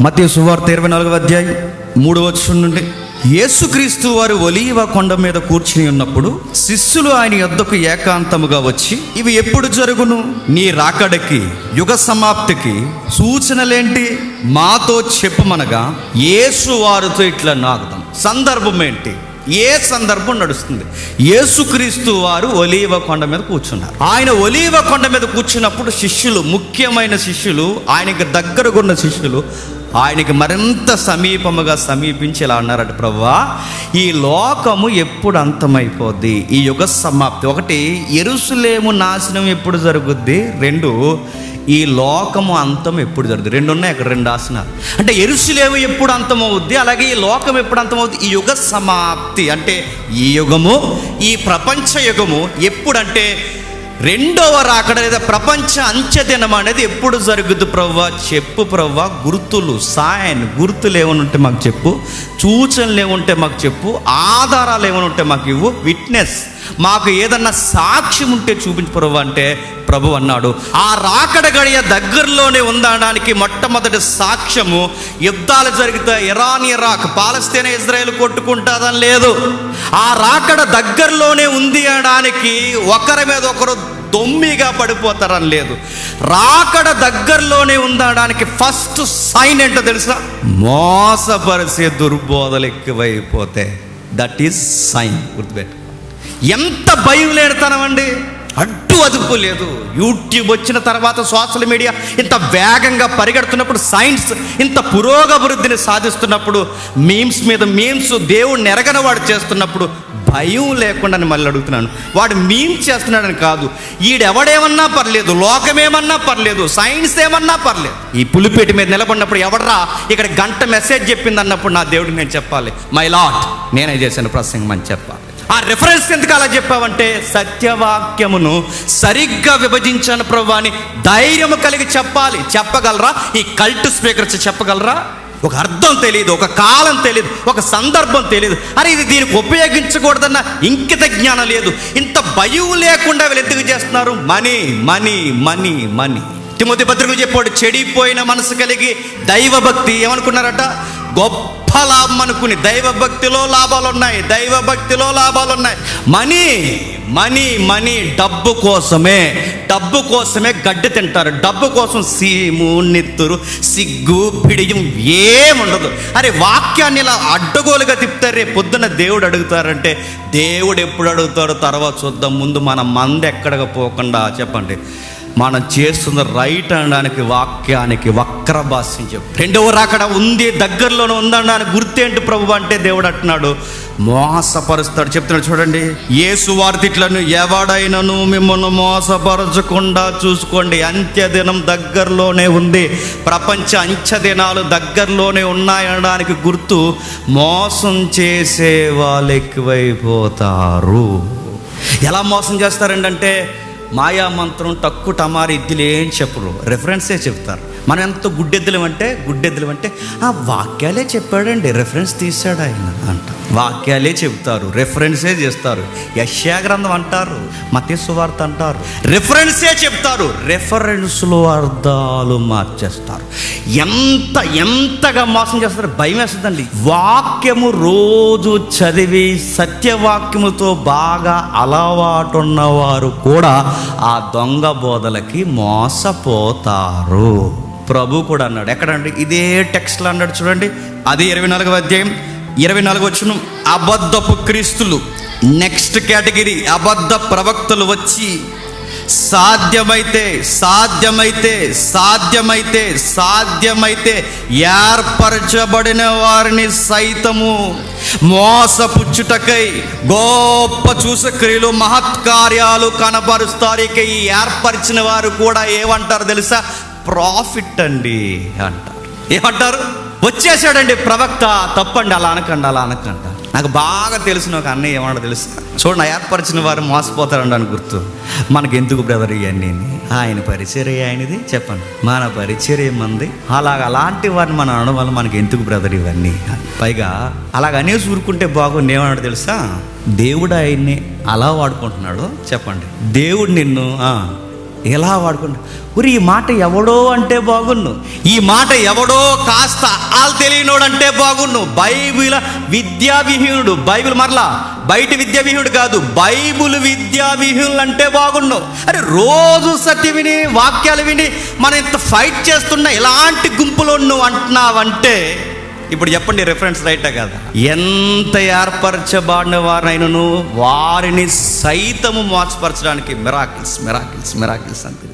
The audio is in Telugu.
మత్తయి సువార్త 24వ అధ్యాయం 3వ వచనం నుండి, యేసుక్రీస్తు వారు ఒలీవ కొండ మీద కూర్చుని ఉన్నప్పుడు శిష్యులు ఆయన యొద్దకు ఏకాంతముగా వచ్చి, ఇవి ఎప్పుడు జరుగును? నీ రాకడకి, యుగ సమాప్తికి సూచనలేంటి? మాతో చెప్పమనగా యేసు వారితో ఇట్లా నాకుదాం. సందర్భం ఏంటి? ఏ సందర్భం నడుస్తుంది? యేసుక్రీస్తు వారు ఒలీవ కొండ మీద కూర్చున్నారు. ఆయన ఒలీవ కొండ మీద కూర్చున్నప్పుడు శిష్యులు, ముఖ్యమైన శిష్యులు, ఆయనకి దగ్గరగా ఉన్న శిష్యులు ఆయనకి మరింత సమీపించి ఇలా అన్నారట, ప్రభువా, ఈ లోకము ఎప్పుడు అంతమైపోద్ది? ఈ యుగ సమాప్తి. ఒకటి, యెరూషలేము నాశనం ఎప్పుడు జరుగుద్ది? 2, ఈ లోకము అంతం ఎప్పుడు జరుగుతుంది? 2 ఉన్నాయి అక్కడ, 2 ఆసనాలు. అంటే యెరూషలేము ఎప్పుడు అంతమవుద్ది, అలాగే ఈ లోకం ఎప్పుడు అంతమవుద్ది? ఈ యుగ సమాప్తి అంటే ఈ యుగము, ఈ ప్రపంచ యుగము ఎప్పుడంటే రెండవ రాకడ లేదా ప్రపంచ అంత్యదినం అనేది ఎప్పుడు జరుగుద్ది ప్రభువా? చెప్పు ప్రభువా, గుర్తులు ఏమైనా ఉంటే మాకు చెప్పు, సూచనలు ఏముంటే మాకు చెప్పు, ఆధారాలు ఏమైనా ఉంటే మాకు ఇవ్వు, విట్నెస్, మాకు ఏదన్నా సాక్ష్యం ఉంటే చూపించు ప్రభువా అంటే ప్రభు అన్నాడు, ఆ రాకడ గడియ దగ్గరలోనే ఉందనడానికి మొట్టమొదటి సాక్ష్యము, యుద్ధాలు జరిగితే ఇరాక్, పాలస్తీనా, ఇజ్రాయెల్ కొట్టుకుంటాదని లేదు. ఆ రాకడ దగ్గరలోనే ఉంది అనడానికి ఒకరి మీద ఒకరు దొమ్మిగా పడిపోతారని లేదు. రాకడ దగ్గరలోనే ఉందనడానికి ఫస్ట్ సైన్ ఏంటో తెలుసా? మోసపరిచే దుర్బోధలు ఎక్కువైపోతే, దట్ ఈస్ సైన్. గుర్తుపెట్టు. ఎంత భయం లేనితనమండి, అడ్డు అదుపు లేదు. యూట్యూబ్ వచ్చిన తర్వాత, సోషల్ మీడియా ఇంత వేగంగా పరిగెడుతున్నప్పుడు, సైన్స్ ఇంత పురోగభివృద్ధిని సాధిస్తున్నప్పుడు, మీమ్స్ మీద మీమ్స్ దేవుడిని ఎరగని వాడు చేస్తున్నప్పుడు భయం లేకుండా మళ్ళీ అడుగుతున్నాను, వాడు మీమ్స్ చేస్తున్నాడని కాదు, ఈడెవడేమన్నా పర్లేదు, లోకమేమన్నా పర్లేదు, సైన్స్ ఏమన్నా పర్లేదు. ఈ పులిపేట మీద నిలబడినప్పుడు ఎవడరా ఇక్కడ గంట మెసేజ్ చెప్పింది అన్నప్పుడు నా దేవుడికి నేను చెప్పాలి, మై లార్డ్, నేనే చేశాను ప్రసంగం అని చెప్పాలి. ఆ రెఫరెన్స్ ఎందుకు అలా చెప్పావంటే, సత్యవాక్యమును సరిగ్గా విభజించాను ప్రభు అని ధైర్యము కలిగి చెప్పాలి. చెప్పగలరా? ఈ కల్ట్ స్పీకర్స్ చెప్పగలరా? ఒక అర్థం తెలియదు, ఒక కాలం తెలియదు, ఒక సందర్భం తెలియదు. అరే ఇది దీనికి ఉపయోగించకూడదన్న ఇంకిత జ్ఞానం లేదు. ఇంత భయం లేకుండా వీళ్ళు ఎందుకు చేస్తున్నారు? Money money money money. Timothy పత్రికలో చెప్పాడు, చెడిపోయిన మనసు కలిగి దైవభక్తి ఏమనుకున్నారట? గొప్ప లాభం అనుకుని. దైవభక్తిలో లాభాలు ఉన్నాయి, దైవభక్తిలో లాభాలు ఉన్నాయి. మనీ మనీ మనీ, డబ్బు కోసమే గడ్డి తింటారు. డబ్బు కోసం సీము, నెత్తురు, సిగ్గు, పిడియం ఏముండదు. అరే వాక్యాన్ని ఇలా అడ్డగోలుగా తిప్పుతారు. రేపు పొద్దున్న దేవుడు అడుగుతారంటే, దేవుడు ఎప్పుడు అడుగుతారో తర్వాత చూద్దాం, ముందు మన మంది ఎక్కడికి పోకుండా చెప్పండి, మనం చేస్తున్న రైట్ అనడానికి వాక్యానికి వక్ర భాష్యం చెప్పు. 2వ రాకడ ఉంది, దగ్గరలోనే ఉందనడానికి గుర్తేంటి ప్రభు అంటే దేవుడు అంటున్నాడు, మోసపరుస్తాడు. చెప్తున్నాడు చూడండి, యేసు వార్తిట్లను, ఎవడైనను మిమ్మల్ని మోసపరచకుండా చూసుకోండి, అంత్యదినం దగ్గరలోనే ఉంది, ప్రపంచ అంత్యదినాలు దగ్గరలోనే ఉన్నాయనడానికి గుర్తు, మోసం చేసే వాళ్ళు ఎక్కువైపోతారు. ఎలా మోసం చేస్తారండి అంటే, మాయా మంత్రం, టక్కు టమారి ఇద్దులు ఏం చెప్పరు, రెఫరెన్సే చెప్తారు. మనం ఎంత గుడ్డెద్దులం అంటే ఆ వాక్యాలే చెప్పాడండి, రెఫరెన్స్ తీశాడు ఆయన అంట. వాక్యాలే చెప్తారు, రెఫరెన్సే చేస్తారు. యెషయా గ్రంథం అంటారు, మత్తయి సువార్త అంటారు, రెఫరెన్సే చెప్తారు, రెఫరెన్స్లో అర్థాలు మార్చేస్తారు. ఎంతగా మోసం చేస్తారు, భయం వేస్తుందండి. వాక్యము రోజు చదివి సత్యవాక్యముతో బాగా అలవాటున్నవారు కూడా ఆ దొంగ బోధలకి మోసపోతారు. ప్రభు కూడా అన్నాడు, ఎక్కడండి? ఇదే టెక్స్ట్లో అన్నాడు చూడండి, అది 24వ అధ్యాయం 24వ వచనం, అబద్ధపు క్రీస్తులు, నెక్స్ట్ కేటగిరీ, అబద్ధ ప్రవక్తలు వచ్చి సాధ్యమైతే ఏర్పరచబడిన వారిని సైతము మోసపుచ్చుటకై గొప్ప చూసక్రియలు, మహత్కార్యాలు కనపరుస్తారు. ఇక ఈ ఏర్పరిచిన వారు కూడా ఏమంటారు తెలుసా? ప్రాఫిట్ అండి అంటారు. ఏమంటారు? వచ్చేసాడండి ప్రవక్త, తప్పండి, అలా అనకండి. నాకు బాగా తెలిసిన ఒక అన్నయ్య ఏమన్నా తెలుసా? చూడండి, ఏర్పరిచిన వారు మోసపోతారండి అని గుర్తు. మనకెందుకు బ్రదర్ ఇవన్నీ? ఆయన పరిచర్య ఆయనది, చెప్పండి, మన పరిచర్య మంది. అలాంటి వారిని మనం అనడం వల్ల మనకి ఎందుకు బ్రదర్ ఇవన్నీ? పైగా అలాగనేసి ఊరుకుంటే బాగుంది. ఏమన్నాడు తెలుసా? దేవుడు ఆయన్ని అలా వాడుకుంటున్నాడు. చెప్పండి, దేవుడు నిన్ను ఎలా వాడుకుంటా ఊరి ఈ మాట ఎవడో అంటే బాగున్ను, ఈ మాట ఎవడో కాస్త ఆలు తెలియనోడు అంటే బాగున్ను. బైబిల్ విద్యావిహీనుడు, బైబిల్ మరలా బయట విద్యావిహీనుడు కాదు, బైబిల్ విద్యావిహీనులు అంటే బాగున్ను. అరే రోజు సత్యం విని వాక్యాలు విని మనం ఇంత ఫైట్ చేస్తున్నా ఇలాంటి గుంపులో నువ్వు అంటున్నావంటే ఇప్పుడు చెప్పండి, రెఫరెన్స్ రైటా కదా? ఎంత ఏర్పరచబడిన వారినైనను వారిని సైతము మోసపరచడానికి మిరాకిల్స్ మిరాకిల్స్ మిరాకిల్స్ అంతే.